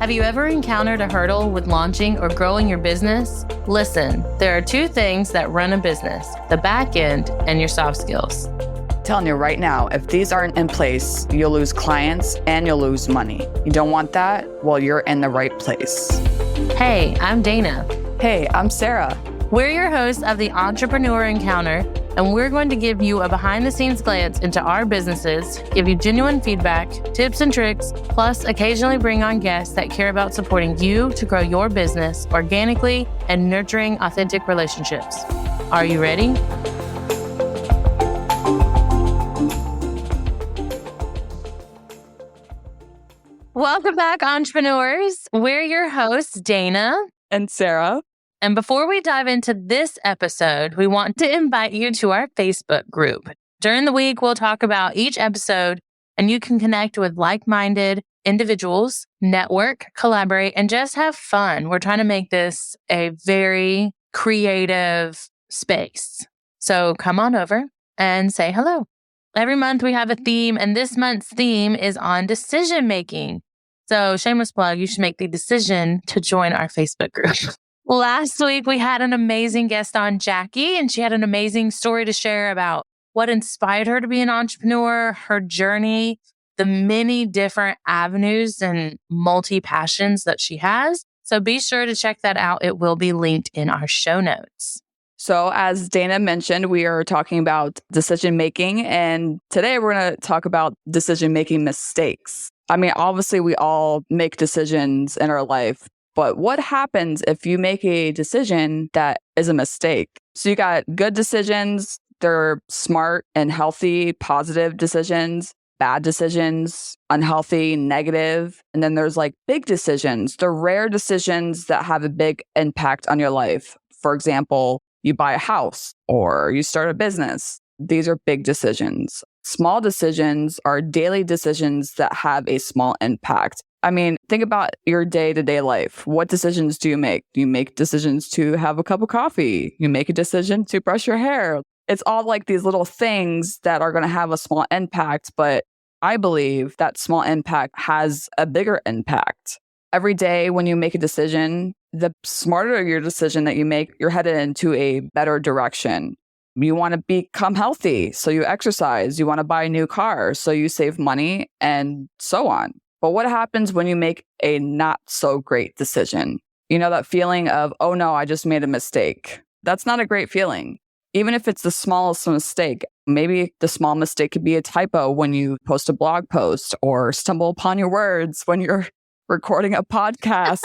Have you ever encountered a hurdle with launching or growing your business? Listen, there are two things that run a business, the back end and your soft skills. Telling you right now, if these aren't in place, you'll lose clients and you'll lose money. You don't want that? Well, you're in the right place. Hey, I'm Dana. Hey, I'm Sarah. We're your hosts of the Entrepreneur Encounter, and we're going to give you a behind-the-scenes glance into our businesses, give you genuine feedback, tips and tricks, plus occasionally bring on guests that care about supporting you to grow your business organically and nurturing authentic relationships. Are you ready? Welcome back, entrepreneurs. We're your hosts, Dana And Sarah. And before we dive into this episode, we want to invite you to our Facebook group. During the week, we'll talk about each episode, and you can connect with like-minded individuals, network, collaborate, and just have fun. We're trying to make this a very creative space. So come on over and say hello. Every month we have a theme, and this month's theme is on decision making. So shameless plug, you should make the decision to join our Facebook group. Last week, we had an amazing guest on, Jackie, and she had an amazing story to share about what inspired her to be an entrepreneur, her journey, the many different avenues and multi-passions that she has. So be sure to check that out. It will be linked in our show notes. So as Dana mentioned, we are talking about decision making, and today we're going to talk about decision making mistakes. I mean, obviously, we all make decisions in our life. But what happens if you make a decision that is a mistake? So you got good decisions, they're smart and healthy, positive decisions, bad decisions, unhealthy, negative. And then there's like big decisions, the rare decisions that have a big impact on your life. For example, you buy a house or you start a business. These are big decisions. Small decisions are daily decisions that have a small impact. I mean, think about your day-to-day life. What decisions do you make? Do you make decisions to have a cup of coffee? You make a decision to brush your hair. It's all like these little things that are going to have a small impact, but I believe that small impact has a bigger impact. Every day when you make a decision, the smarter your decision that you make, you're headed into a better direction. You want to become healthy, so you exercise. You want to buy a new car, so you save money, and so on. But what happens when you make a not so great decision? You know, that feeling of, oh no, I just made a mistake. That's not a great feeling. Even if it's the smallest mistake, maybe the small mistake could be a typo when you post a blog post or stumble upon your words when you're recording a podcast.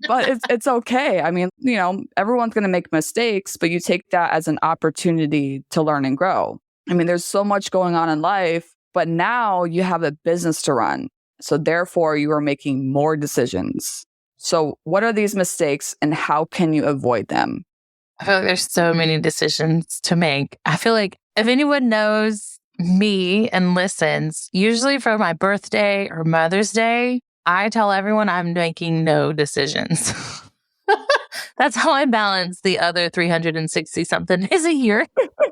But it's okay. I mean, you know, everyone's going to make mistakes, but you take that as an opportunity to learn and grow. I mean, there's so much going on in life, but now you have a business to run. So therefore, you are making more decisions. So what are these mistakes and how can you avoid them? I feel like there's so many decisions to make. I feel like if anyone knows me and listens, usually for my birthday or Mother's Day, I tell everyone I'm making no decisions. That's how I balance the other 360 something days a year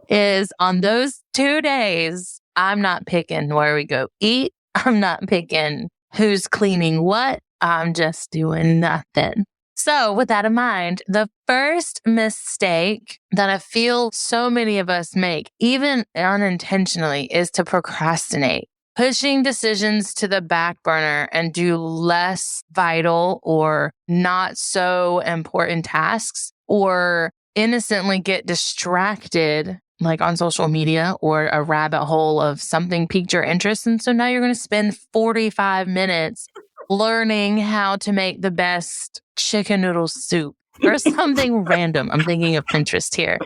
is on those 2 days, I'm not picking where we go eat. I'm not picking who's cleaning what. I'm just doing nothing. So with that in mind, the first mistake that I feel so many of us make, even unintentionally, is to procrastinate. Pushing decisions to the back burner and do less vital or not so important tasks, or innocently get distracted like on social media or a rabbit hole of something piqued your interest. And so now you're going to spend 45 minutes learning how to make the best chicken noodle soup or something random. I'm thinking of Pinterest here.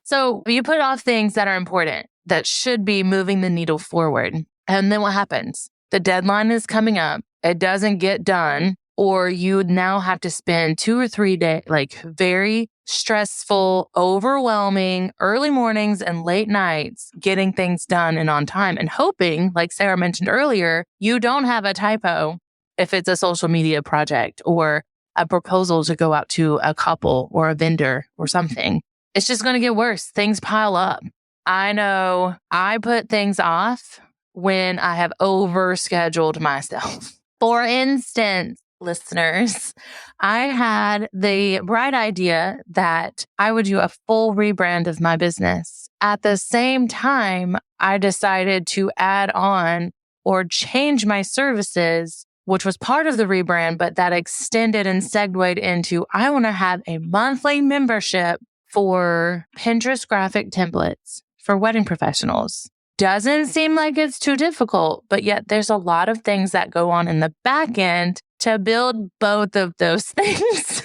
So you put off things that are important, that should be moving the needle forward. And then what happens? The deadline is coming up. It doesn't get done. Or you now have to spend 2 or 3 days, like very stressful, overwhelming early mornings and late nights getting things done and on time and hoping, like Sarah mentioned earlier, you don't have a typo if it's a social media project or a proposal to go out to a couple or a vendor or something. It's just going to get worse. Things pile up. I know I put things off when I have overscheduled myself. For instance, listeners, I had the bright idea that I would do a full rebrand of my business. At the same time, I decided to add on or change my services, which was part of the rebrand, but that extended and segued into I want to have a monthly membership for Pinterest graphic templates for wedding professionals. Doesn't seem like it's too difficult, but yet there's a lot of things that go on in the back end to build both of those things.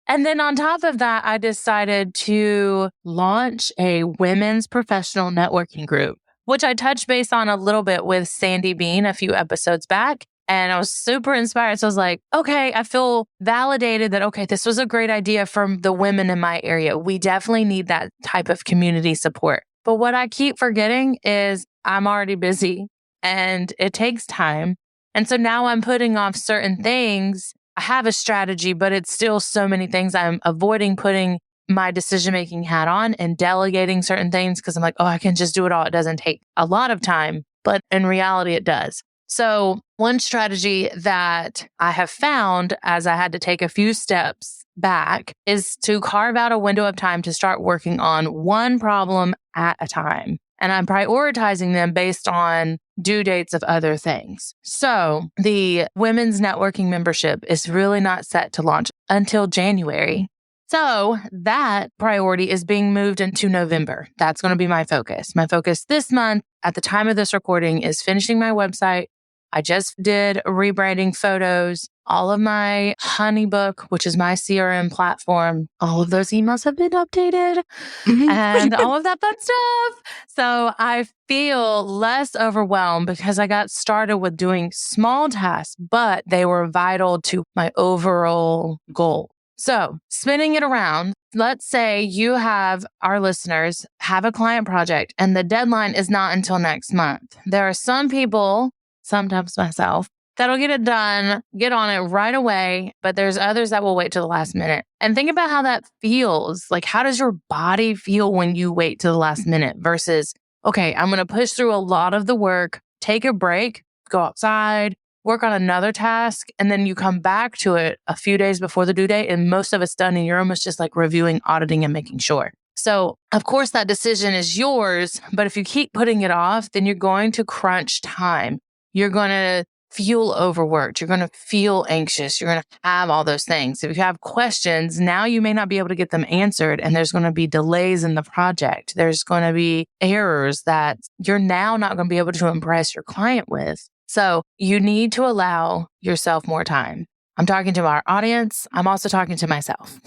And then on top of that, I decided to launch a women's professional networking group, which I touched base on a little bit with Sandy Bean a few episodes back. And I was super inspired. So I was like, okay, I feel validated that, okay, this was a great idea from the women in my area. We definitely need that type of community support. But what I keep forgetting is I'm already busy and it takes time. And so now I'm putting off certain things. I have a strategy, but it's still so many things. I'm avoiding putting my decision-making hat on and delegating certain things because I'm like, oh, I can just do it all. It doesn't take a lot of time, but in reality, it does. So one strategy that I have found as I had to take a few steps back is to carve out a window of time to start working on one problem at a time. And I'm prioritizing them based on due dates of other things. So the women's networking membership is really not set to launch until January. So that priority is being moved into November. That's going to be my focus. My focus this month at the time of this recording is finishing my website. I just did rebranding photos, all of my Honeybook, which is my CRM platform. All of those emails have been updated and all of that fun stuff. So I feel less overwhelmed because I got started with doing small tasks, but they were vital to my overall goal. So spinning it around, let's say you have our listeners have a client project and the deadline is not until next month. There are some people, sometimes myself, that'll get it done, get on it right away, but there's others that will wait till the last minute. And think about how that feels. Like, how does your body feel when you wait till the last minute versus, okay, I'm going to push through a lot of the work, take a break, go outside, work on another task, and then you come back to it a few days before the due date, and most of it's done, and you're almost just like reviewing, auditing, and making sure. So, of course, that decision is yours, but if you keep putting it off, then you're going to crunch time. You're going to feel overworked. You're going to feel anxious. You're going to have all those things. If you have questions, now you may not be able to get them answered, and there's going to be delays in the project. There's going to be errors that you're now not going to be able to impress your client with. So you need to allow yourself more time. I'm talking to our audience. I'm also talking to myself.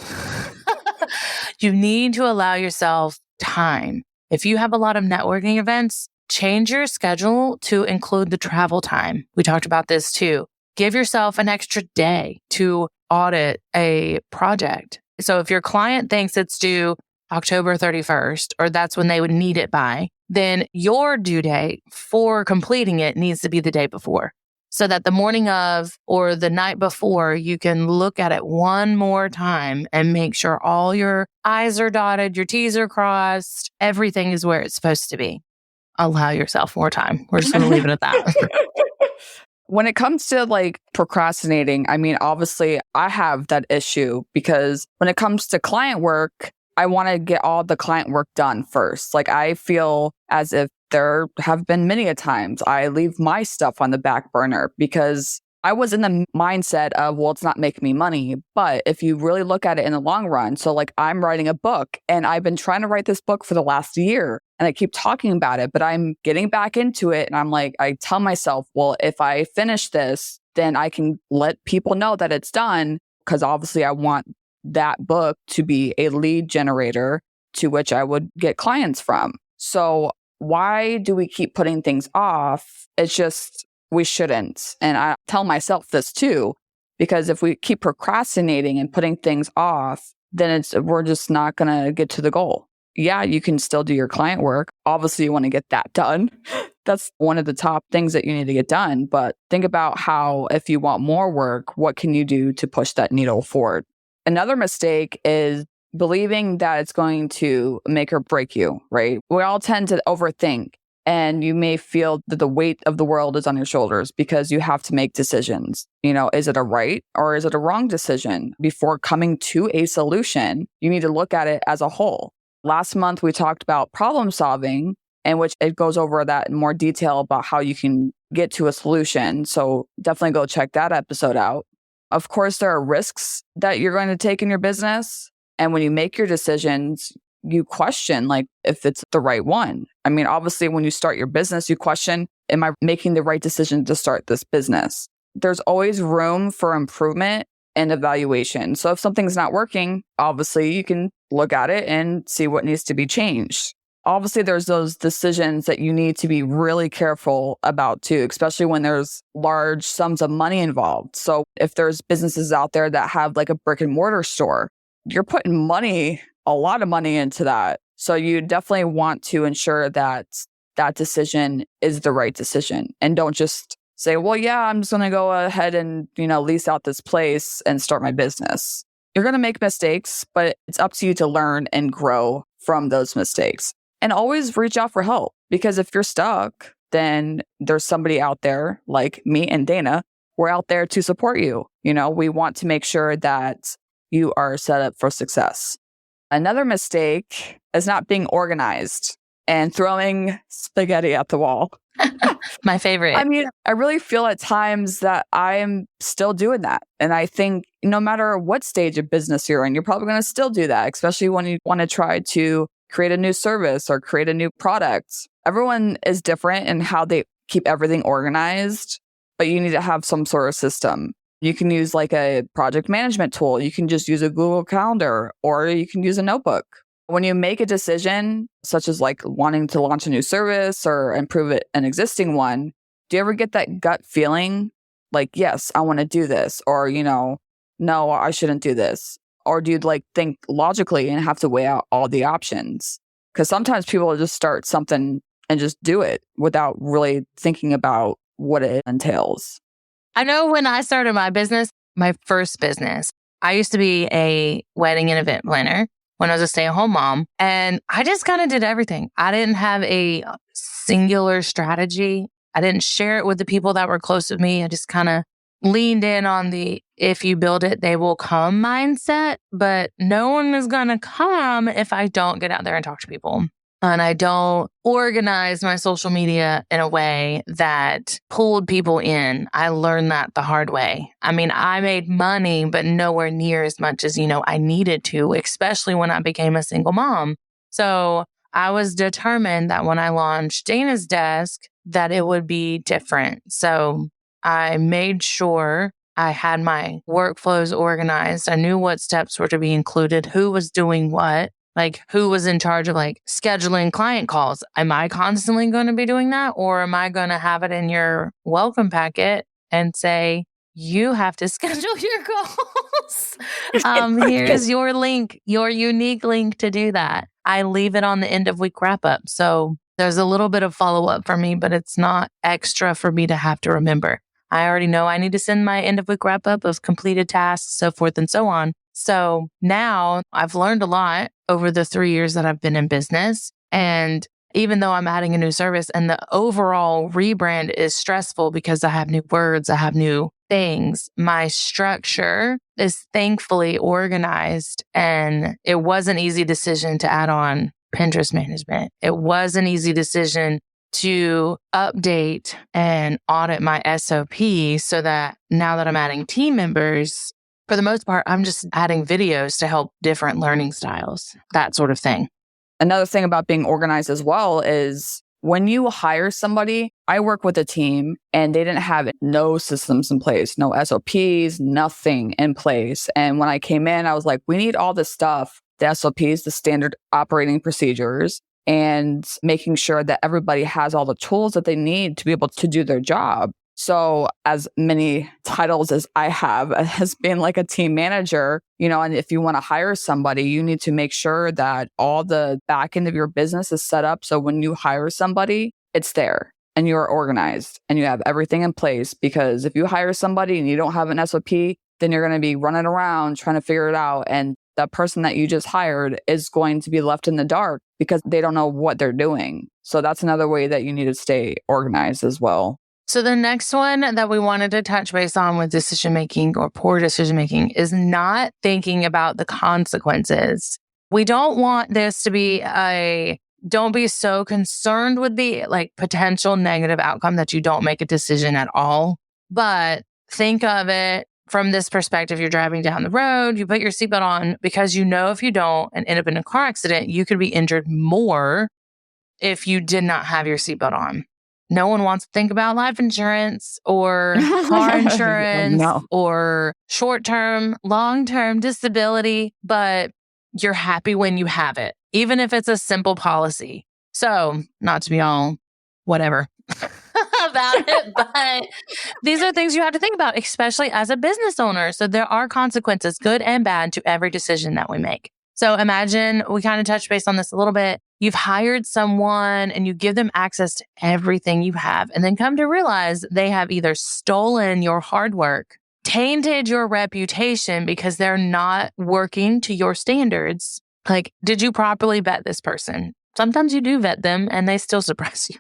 You need to allow yourself time. If you have a lot of networking events, change your schedule to include the travel time. We talked about this too. Give yourself an extra day to audit a project. So if your client thinks it's due October 31st, or that's when they would need it by, then your due date for completing it needs to be the day before. So that the morning of or the night before, you can look at it one more time and make sure all your I's are dotted, your T's are crossed, everything is where it's supposed to be. Allow yourself more time. We're just going to leave it at that. When it comes to like procrastinating, I mean, obviously I have that issue because when it comes to client work, I want to get all the client work done first. Like I feel as if there have been many a times I leave my stuff on the back burner because I was in the mindset of, well, it's not making me money. But if you really look at it in the long run, so like I'm writing a book and I've been trying to write this book for the last year and I keep talking about it, but I'm getting back into it. And I'm like, I tell myself, well, if I finish this, then I can let people know that it's done because obviously I want that book to be a lead generator to which I would get clients from. So why do we keep putting things off? It's just, we shouldn't. And I tell myself this too, because if we keep procrastinating and putting things off, then we're just not going to get to the goal. Yeah, you can still do your client work. Obviously, you want to get that done. That's one of the top things that you need to get done. But think about how, if you want more work, what can you do to push that needle forward? Another mistake is believing that it's going to make or break you, right? We all tend to overthink. And you may feel that the weight of the world is on your shoulders because you have to make decisions. Is it a right or is it a wrong decision? Before coming to a solution, you need to look at it as a whole. Last month, we talked about problem solving, in which it goes over that in more detail about how you can get to a solution. So definitely go check that episode out. Of course, there are risks that you're going to take in your business. And when you make your decisions, you question if it's the right one. I mean, obviously, when you start your business, you question, am I making the right decision to start this business? There's always room for improvement and evaluation. So if something's not working, obviously you can look at it and see what needs to be changed. Obviously, there's those decisions that you need to be really careful about too, especially when there's large sums of money involved. So if there's businesses out there that have like a brick and mortar store, you're putting a lot of money into that. So you definitely want to ensure that that decision is the right decision, and don't just say, well, yeah, I'm just going to go ahead and, lease out this place and start my business. You're going to make mistakes, but it's up to you to learn and grow from those mistakes. And always reach out for help, because if you're stuck, then there's somebody out there like me and Dana. We're out there to support you. We want to make sure that you are set up for success. Another mistake is not being organized and throwing spaghetti at the wall. My favorite. I mean, I really feel at times that I am still doing that. And I think no matter what stage of business you're in, you're probably going to still do that, especially when you want to try to create a new service or create a new product. Everyone is different in how they keep everything organized, but you need to have some sort of system. You can use like a project management tool. You can just use a Google Calendar, or you can use a notebook. When you make a decision, such as like wanting to launch a new service or improve an existing one, do you ever get that gut feeling like, yes, I want to do this, or, no, I shouldn't do this? Or do you think logically and have to weigh out all the options? Because sometimes people just start something and just do it without really thinking about what it entails. I know when I started my first business, I used to be a wedding and event planner when I was a stay-at-home mom. And I just kind of did everything. I didn't have a singular strategy. I didn't share it with the people that were close to me. I just kind of leaned in on the if you build it, they will come mindset. But no one is going to come if I don't get out there and talk to people. And I don't organize my social media in a way that pulled people in. I learned that the hard way. I mean, I made money, but nowhere near as much as, I needed to, especially when I became a single mom. So I was determined that when I launched Dana's Desk, that it would be different. So I made sure I had my workflows organized. I knew what steps were to be included, who was doing what. Like who was in charge of scheduling client calls? Am I constantly going to be doing that? Or am I going to have it in your welcome packet and say, you have to schedule your calls? Here's your link, your unique link to do that. I leave it on the end of week wrap up. So there's a little bit of follow up for me, but it's not extra for me to have to remember. I already know I need to send my end of week wrap up of completed tasks, so forth and so on. So now I've learned a lot over the 3 years that I've been in business. And even though I'm adding a new service and the overall rebrand is stressful because I have new words, I have new things, my structure is thankfully organized. And it was an easy decision to add on Pinterest management. It was an easy decision to update and audit my SOP so that now that I'm adding team members, for the most part, I'm just adding videos to help different learning styles, that sort of thing. Another thing about being organized as well is when you hire somebody, I work with a team and they didn't have no systems in place, no SOPs, nothing in place. And when I came in, I was like, we need all this stuff, the SOPs, the standard operating procedures, and making sure that everybody has all the tools that they need to be able to do their job. So as many titles as I have as being like a team manager, and if you want to hire somebody, you need to make sure that all the back end of your business is set up. So when you hire somebody, it's there and you're organized and you have everything in place. Because if you hire somebody and you don't have an SOP, then you're going to be running around trying to figure it out. And that person that you just hired is going to be left in the dark because they don't know what they're doing. So that's another way that you need to stay organized as well. So the next one that we wanted to touch base on with decision making or poor decision making is not thinking about the consequences. We don't want this to be don't be so concerned with the potential negative outcome that you don't make a decision at all. But think of it from this perspective. You're driving down the road, you put your seatbelt on because you know if you don't and end up in a car accident, you could be injured more if you did not have your seatbelt on. No one wants to think about life insurance or car insurance or short-term, long-term disability, but you're happy when you have it, even if it's a simple policy. So, not to be all whatever about it, but these are things you have to think about, especially as a business owner. So there are consequences, good and bad, to every decision that we make. So imagine, we kind of touched base on this a little bit. You've hired someone and you give them access to everything you have, and then come to realize they have either stolen your hard work, tainted your reputation because they're not working to your standards. Did you properly vet this person? Sometimes you do vet them and they still surprise you.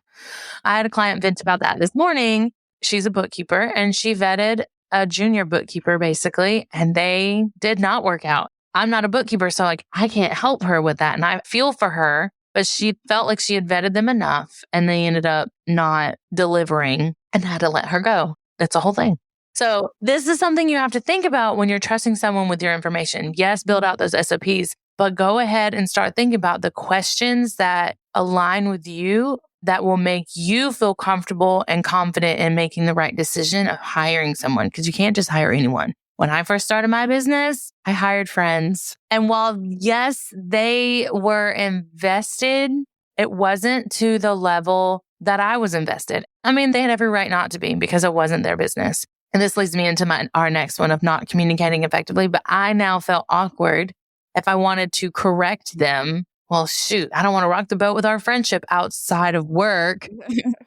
I had a client vent about that this morning. She's a bookkeeper and she vetted a junior bookkeeper basically, and they did not work out. I'm not a bookkeeper, so I can't help her with that. And I feel for her, but she felt like she had vetted them enough and they ended up not delivering and had to let her go. That's a whole thing. So this is something you have to think about when you're trusting someone with your information. Yes, build out those SOPs, but go ahead and start thinking about the questions that align with you that will make you feel comfortable and confident in making the right decision of hiring someone, because you can't just hire anyone. When I first started my business, I hired friends. And while, yes, they were invested, it wasn't to the level that I was invested. I mean, they had every right not to be because it wasn't their business. And this leads me into our next one of not communicating effectively. But I now felt awkward if I wanted to correct them. Well, shoot, I don't want to rock the boat with our friendship outside of work.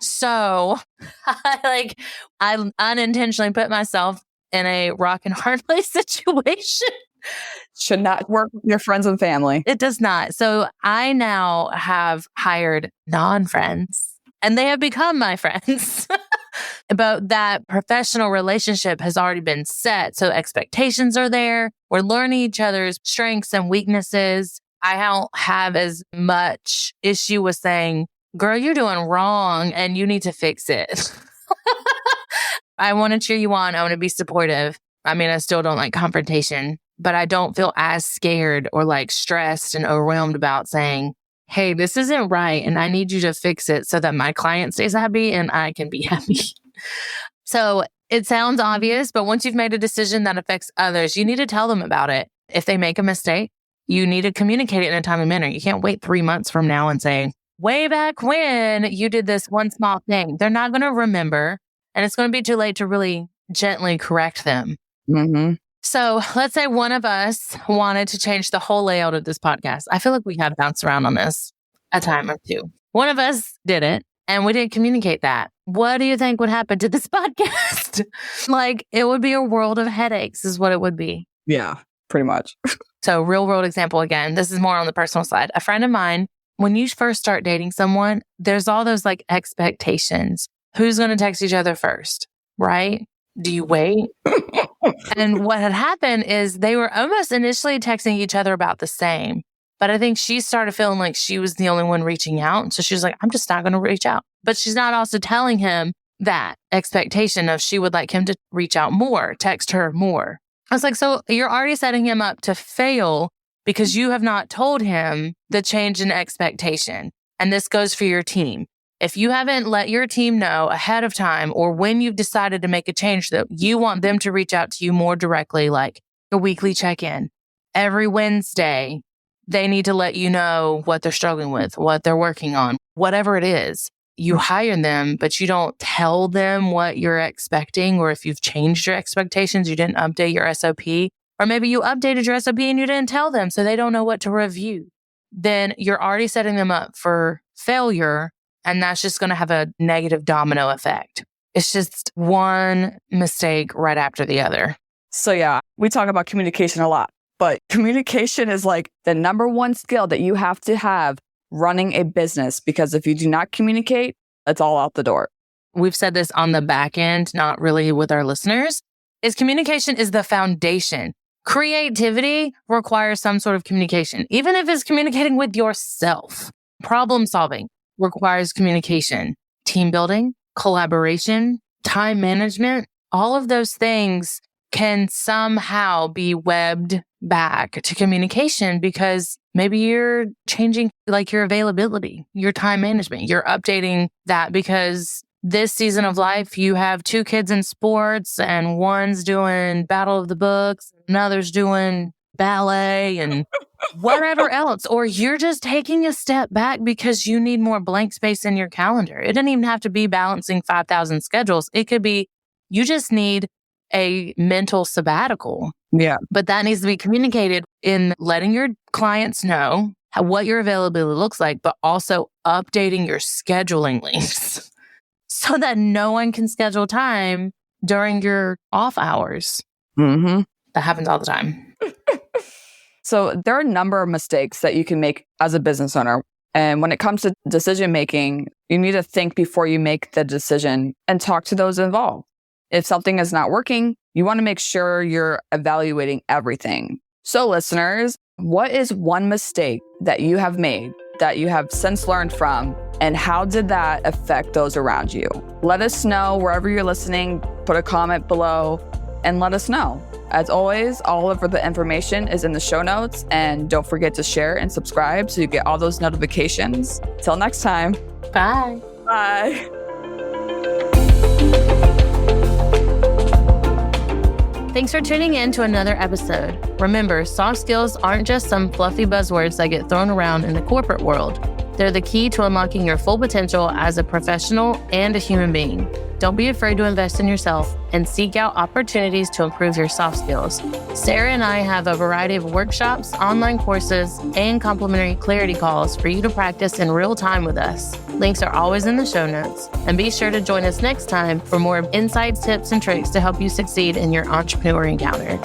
So I unintentionally put myself in a rock and hard place situation. Should not work with your friends and family. It does not. So I now have hired non-friends and they have become my friends. But that professional relationship has already been set. So expectations are there. We're learning each other's strengths and weaknesses. I don't have as much issue with saying, girl, you're doing wrong and you need to fix it. I want to cheer you on. I want to be supportive. I mean, I still don't like confrontation, but I don't feel as scared or stressed and overwhelmed about saying, hey, this isn't right and I need you to fix it so that my client stays happy and I can be happy. So it sounds obvious, but once you've made a decision that affects others, you need to tell them about it. If they make a mistake, you need to communicate it in a timely manner. You can't wait 3 months from now and say, way back when you did this one small thing. They're not going to remember. And it's going to be too late to really gently correct them. Mm-hmm. So let's say one of us wanted to change the whole layout of this podcast. I feel like we have bounced around on this a time or two. One of us did it and we didn't communicate that. What do you think would happen to this podcast? It would be a world of headaches is what it would be. Yeah, pretty much. So real world example again, this is more on the personal side. A friend of mine, when you first start dating someone, there's all those expectations. Who's going to text each other first, right? Do you wait? And what had happened is they were almost initially texting each other about the same. But I think she started feeling like she was the only one reaching out. So she was like, I'm just not going to reach out. But she's not also telling him that expectation of she would like him to reach out more, text her more. I was like, so you're already setting him up to fail because you have not told him the change in expectation. And this goes for your team. If you haven't let your team know ahead of time or when you've decided to make a change that you want them to reach out to you more directly, like a weekly check-in, every Wednesday, they need to let you know what they're struggling with, what they're working on, whatever it is. You hire them, but you don't tell them what you're expecting, or if you've changed your expectations, you didn't update your SOP, or maybe you updated your SOP and you didn't tell them, so they don't know what to review. Then you're already setting them up for failure. And that's just going to have a negative domino effect. It's just one mistake right after the other. So yeah, we talk about communication a lot, but communication is like the number one skill that you have to have running a business, because if you do not communicate, it's all out the door. We've said this on the back end, not really with our listeners, is communication is the foundation. Creativity requires some sort of communication, even if it's communicating with yourself. Problem solving requires communication. Team building, collaboration, time management, all of those things can somehow be webbed back to communication because maybe you're changing like your availability, your time management. You're updating that because this season of life, you have 2 kids in sports and one's doing Battle of the Books, another's doing ballet and whatever else. Or you're just taking a step back because you need more blank space in your calendar. It doesn't even have to be balancing 5,000 schedules. It could be you just need a mental sabbatical. Yeah. But that needs to be communicated in letting your clients know what your availability looks like, but also updating your scheduling links so that no one can schedule time during your off hours. Mm-hmm. That happens all the time. So there are a number of mistakes that you can make as a business owner. And when it comes to decision making, you need to think before you make the decision and talk to those involved. If something is not working, you want to make sure you're evaluating everything. So listeners, what is one mistake that you have made that you have since learned from, and how did that affect those around you? Let us know wherever you're listening. Put a comment below and let us know. As always, all of the information is in the show notes, and don't forget to share and subscribe so you get all those notifications. Till next time. Bye. Bye. Thanks for tuning in to another episode. Remember, soft skills aren't just some fluffy buzzwords that get thrown around in the corporate world. They're the key to unlocking your full potential as a professional and a human being. Don't be afraid to invest in yourself and seek out opportunities to improve your soft skills. Sarah and I have a variety of workshops, online courses, and complimentary clarity calls for you to practice in real time with us. Links are always in the show notes. And be sure to join us next time for more insights, tips, and tricks to help you succeed in your entrepreneur encounter.